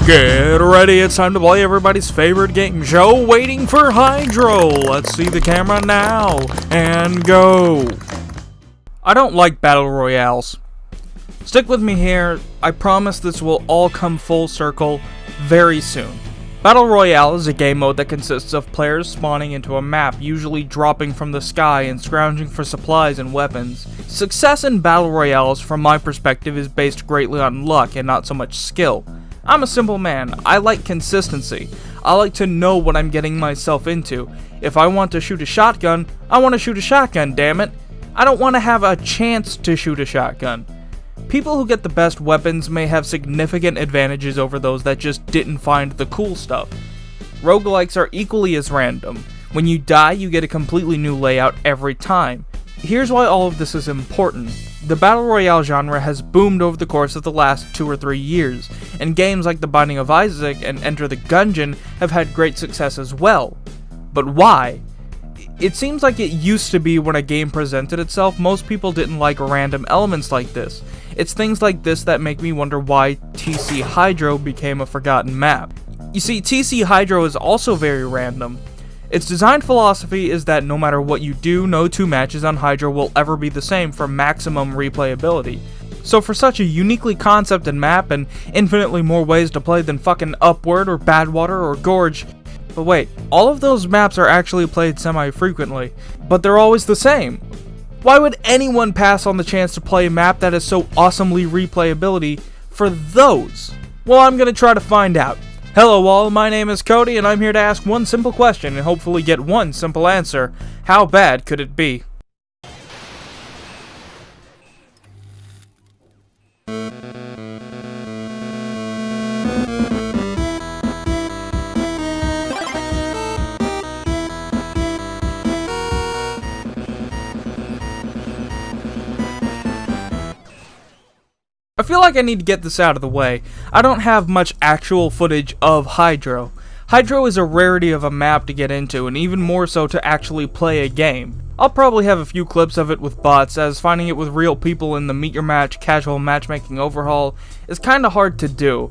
Get ready, it's time to play everybody's favorite game show, Waiting for Hydro. Let's see the camera now, and go. I don't like battle royales. Stick with me here, I promise this will all come full circle very soon. Battle Royale is a game mode that consists of players spawning into a map, usually dropping from the sky and scrounging for supplies and weapons. Success in Battle Royales, from my perspective, is based greatly on luck and not so much skill. I'm a simple man, I like consistency. I like to know what I'm getting myself into. If I want to shoot a shotgun, I want to shoot a shotgun, damn it. I don't want to have a chance to shoot a shotgun. People who get the best weapons may have significant advantages over those that just didn't find the cool stuff. Roguelikes are equally as random. When you die, you get a completely new layout every time. Here's why all of this is important. The Battle Royale genre has boomed over the course of the last 2 or 3 years, and games like The Binding of Isaac and Enter the Gungeon have had great success as well. But why? It seems like it used to be when a game presented itself, most people didn't like random elements like this. It's things like this that make me wonder why TC Hydro became a forgotten map. You see, TC Hydro is also very random. Its design philosophy is that no matter what you do, no 2 matches on Hydro will ever be the same for maximum replayability. So for such a uniquely concepted map and infinitely more ways to play than fucking Upward or Badwater or Gorge. But wait, all of those maps are actually played semi-frequently, but they're always the same. Why would anyone pass on the chance to play a map that has so awesomely replayability for those? Well, I'm gonna try to find out. Hello all, my name is Cody and I'm here to ask one simple question and hopefully get one simple answer. How bad could it be? I feel like I need to get this out of the way. I don't have much actual footage of Hydro. Hydro is a rarity of a map to get into, and even more so to actually play a game. I'll probably have a few clips of it with bots, as finding it with real people in the Meet Your Match casual matchmaking overhaul is kinda hard to do.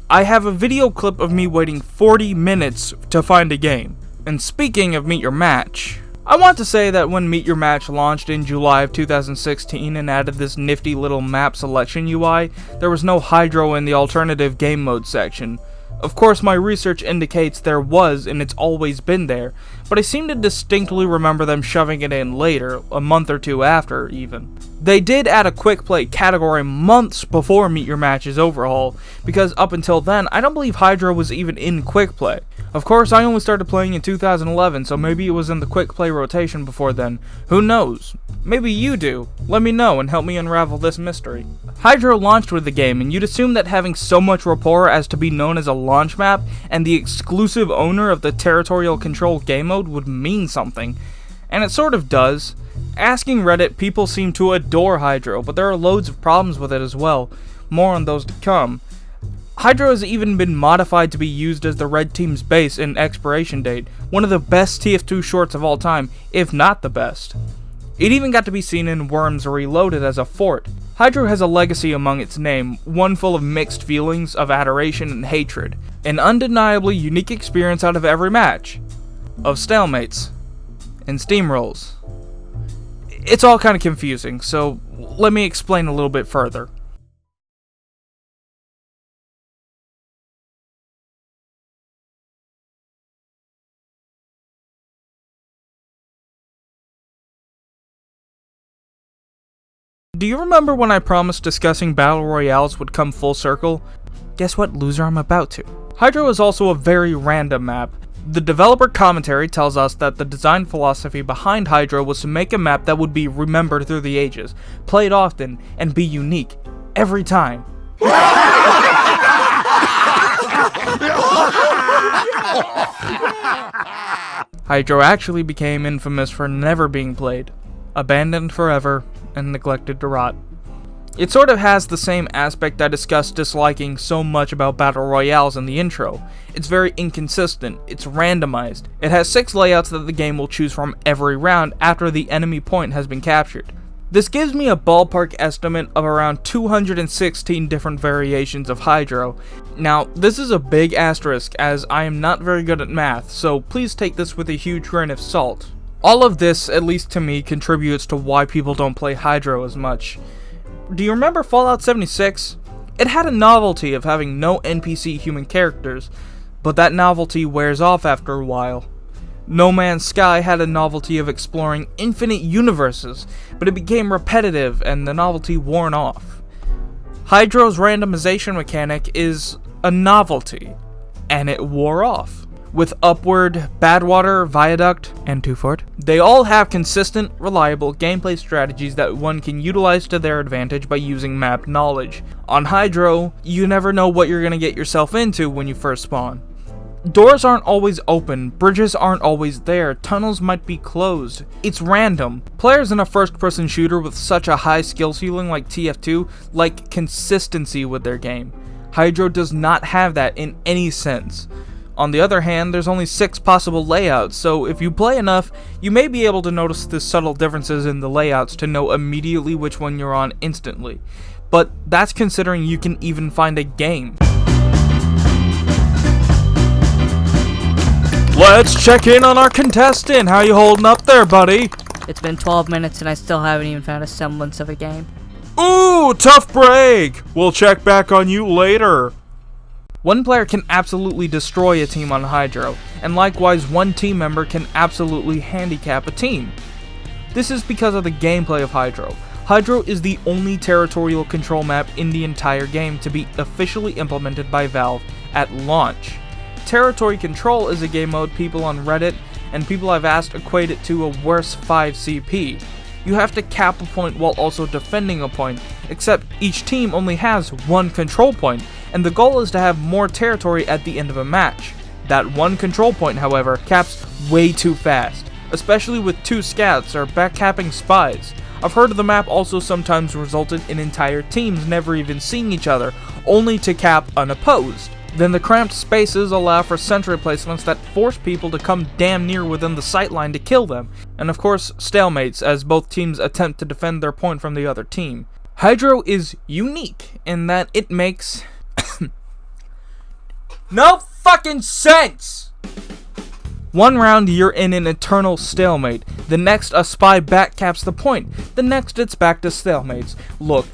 I have a video clip of me waiting 40 minutes to find a game. And speaking of Meet Your Match, I want to say that when Meet Your Match launched in July of 2016 and added this nifty little map selection UI, there was no Hydro in the alternative game mode section. Of course, my research indicates there was, and it's always been there, but I seem to distinctly remember them shoving it in later, a month or 2 after, even. They did add a quick play category months before Meet Your Match's overhaul, because up until then, I don't believe Hydro was even in quick play. Of course, I only started playing in 2011, so maybe it was in the quick play rotation before then. Who knows? Maybe you do. Let me know and help me unravel this mystery. Hydro launched with the game, and you'd assume that having so much rapport as to be known as a launch map and the exclusive owner of the territorial control game mode would mean something. And it sort of does. Asking Reddit, people seem to adore Hydro, but there are loads of problems with it as well. More on those to come. Hydro has even been modified to be used as the Red Team's base in Expiration Date, one of the best TF2 shorts of all time, if not the best. It even got to be seen in Worms Reloaded as a fort. Hydro has a legacy among its name, one full of mixed feelings of adoration and hatred. An undeniably unique experience out of every match. Of stalemates. And steamrolls. It's all kind of confusing, so let me explain a little bit further. Do you remember when I promised discussing battle royales would come full circle? Guess what, loser, I'm about to. Hydro is also a very random map. The developer commentary tells us that the design philosophy behind Hydro was to make a map that would be remembered through the ages, played often, and be unique, every time. Hydro actually became infamous for never being played, abandoned forever, and neglected to rot. It sort of has the same aspect I discussed disliking so much about battle royales in the intro. It's very inconsistent, it's randomized, it has 6 layouts that the game will choose from every round after the enemy point has been captured. This gives me a ballpark estimate of around 216 different variations of Hydro. Now, this is a big asterisk as I am not very good at math, so please take this with a huge grain of salt. All of this, at least to me, contributes to why people don't play Hydro as much. Do you remember Fallout 76? It had a novelty of having no NPC human characters, but that novelty wears off after a while. No Man's Sky had a novelty of exploring infinite universes, but it became repetitive and the novelty worn off. Hydro's randomization mechanic is a novelty, and it wore off. With Upward, Badwater, Viaduct, and Twofold, they all have consistent, reliable gameplay strategies that one can utilize to their advantage by using map knowledge. On Hydro, you never know what you're going to get yourself into when you first spawn. Doors aren't always open, bridges aren't always there, tunnels might be closed. It's random. Players in a first-person shooter with such a high skill ceiling like TF2 like consistency with their game. Hydro does not have that in any sense. On the other hand, there's only 6 possible layouts, so if you play enough, you may be able to notice the subtle differences in the layouts to know immediately which one you're on instantly. But that's considering you can even find a game. Let's check in on our contestant. How you holding up there, buddy? It's been 12 minutes and I still haven't even found a semblance of a game. Ooh, tough break. We'll check back on you later. One player can absolutely destroy a team on Hydro, and likewise one team member can absolutely handicap a team. This is because of the gameplay of Hydro. Hydro is the only territorial control map in the entire game to be officially implemented by Valve at launch. Territory control is a game mode people on Reddit and people I've asked equate it to a worse 5 CP. You have to cap a point while also defending a point, except each team only has one control point, and the goal is to have more territory at the end of a match. That one control point, however, caps way too fast, especially with 2 scouts or backcapping spies. I've heard the map also sometimes resulted in entire teams never even seeing each other, only to cap unopposed. Then the cramped spaces allow for sentry placements that force people to come damn near within the sightline to kill them, and of course stalemates as both teams attempt to defend their point from the other team. Hydro is unique in that it makes no fucking sense! One round you're in an eternal stalemate, the next a spy backcaps the point, the next it's back to stalemates. Look,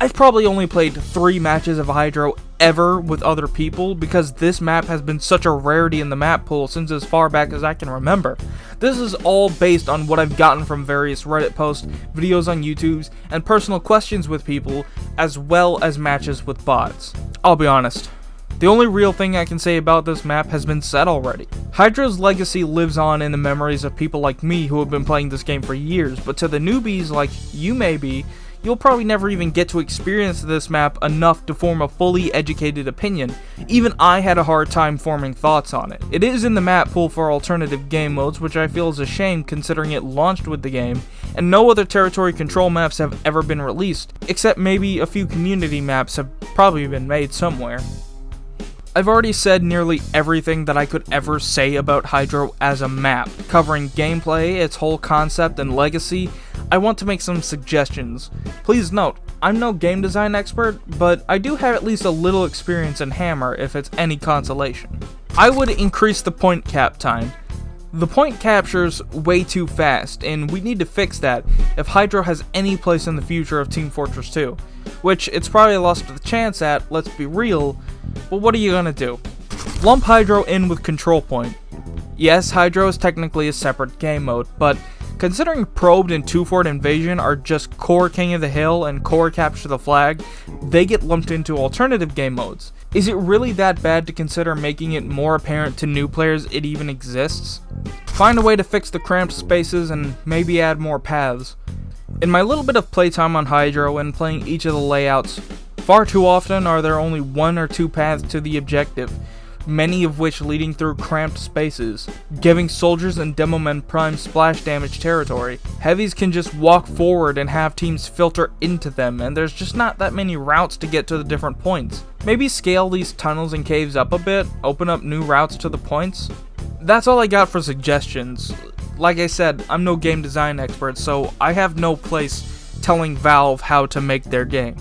I've probably only played 3 matches of Hydro ever with other people because this map has been such a rarity in the map pool since as far back as I can remember. This is all based on what I've gotten from various Reddit posts, videos on YouTube, and personal questions with people, as well as matches with bots. I'll be honest, the only real thing I can say about this map has been said already. Hydro's legacy lives on in the memories of people like me who have been playing this game for years, but to the newbies like you maybe, you'll probably never even get to experience this map enough to form a fully educated opinion. Even I had a hard time forming thoughts on it. It is in the map pool for alternative game modes, which I feel is a shame considering it launched with the game, and no other territory control maps have ever been released, except maybe a few community maps have probably been made somewhere. I've already said nearly everything that I could ever say about Hydro as a map, covering gameplay, its whole concept, and legacy. I want to make some suggestions. Please note, I'm no game design expert, but I do have at least a little experience in Hammer if it's any consolation. I would increase the point cap time. The point captures way too fast, and we need to fix that if Hydro has any place in the future of Team Fortress 2. Which it's probably lost the chance at, let's be real, but what are you gonna do? Lump Hydro in with Control Point. Yes, Hydro is technically a separate game mode, but considering Probed and Two-Fort Invasion are just core King of the Hill and core Capture the Flag, they get lumped into alternative game modes. Is it really that bad to consider making it more apparent to new players it even exists? Find a way to fix the cramped spaces and maybe add more paths. In my little bit of playtime on Hydro and playing each of the layouts, far too often are there only 1 or 2 paths to the objective, many of which leading through cramped spaces, giving soldiers and demomen prime splash damage territory. Heavies can just walk forward and have teams filter into them, and there's just not that many routes to get to the different points. Maybe scale these tunnels and caves up a bit, open up new routes to the points. That's all I got for suggestions. Like I said, I'm no game design expert, so I have no place telling Valve how to make their game.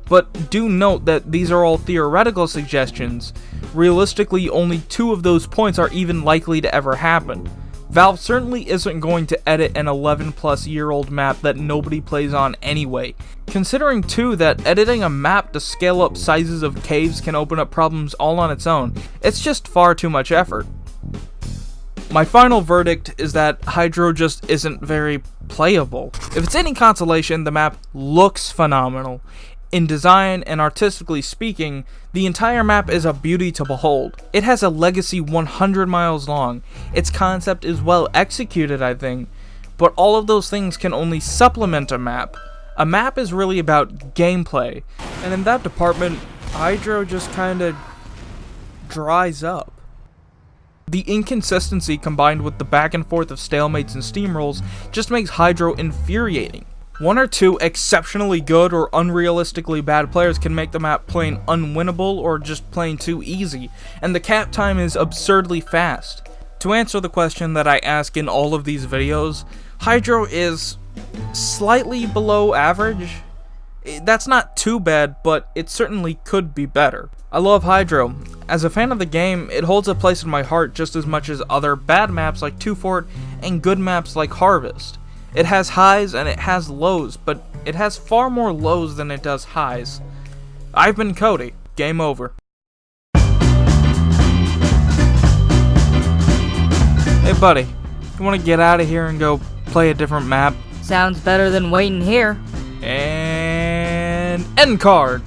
But do note that these are all theoretical suggestions. Realistically, only 2 of those points are even likely to ever happen. Valve certainly isn't going to edit an 11-plus-year-old map that nobody plays on anyway. Considering too that editing a map to scale up sizes of caves can open up problems all on its own, it's just far too much effort. My final verdict is that Hydro just isn't very playable. If it's any consolation, the map looks phenomenal. In design and artistically speaking, the entire map is a beauty to behold. It has a legacy 100 miles long. Its concept is well executed, I think, but all of those things can only supplement a map. A map is really about gameplay, and in that department, Hydro just kinda dries up. The inconsistency combined with the back and forth of stalemates and steamrolls just makes Hydro infuriating. 1 or 2 exceptionally good or unrealistically bad players can make the map plain unwinnable or just plain too easy, and the cap time is absurdly fast. To answer the question that I ask in all of these videos, Hydro is slightly below average. That's not too bad, but it certainly could be better. I love Hydro. As a fan of the game, it holds a place in my heart just as much as other bad maps like Two Fort and good maps like Harvest. It has highs and it has lows, but it has far more lows than it does highs. I've been Cody. Game over. Hey buddy, you wanna get out of here and go play a different map? Sounds better than waiting here. And end card.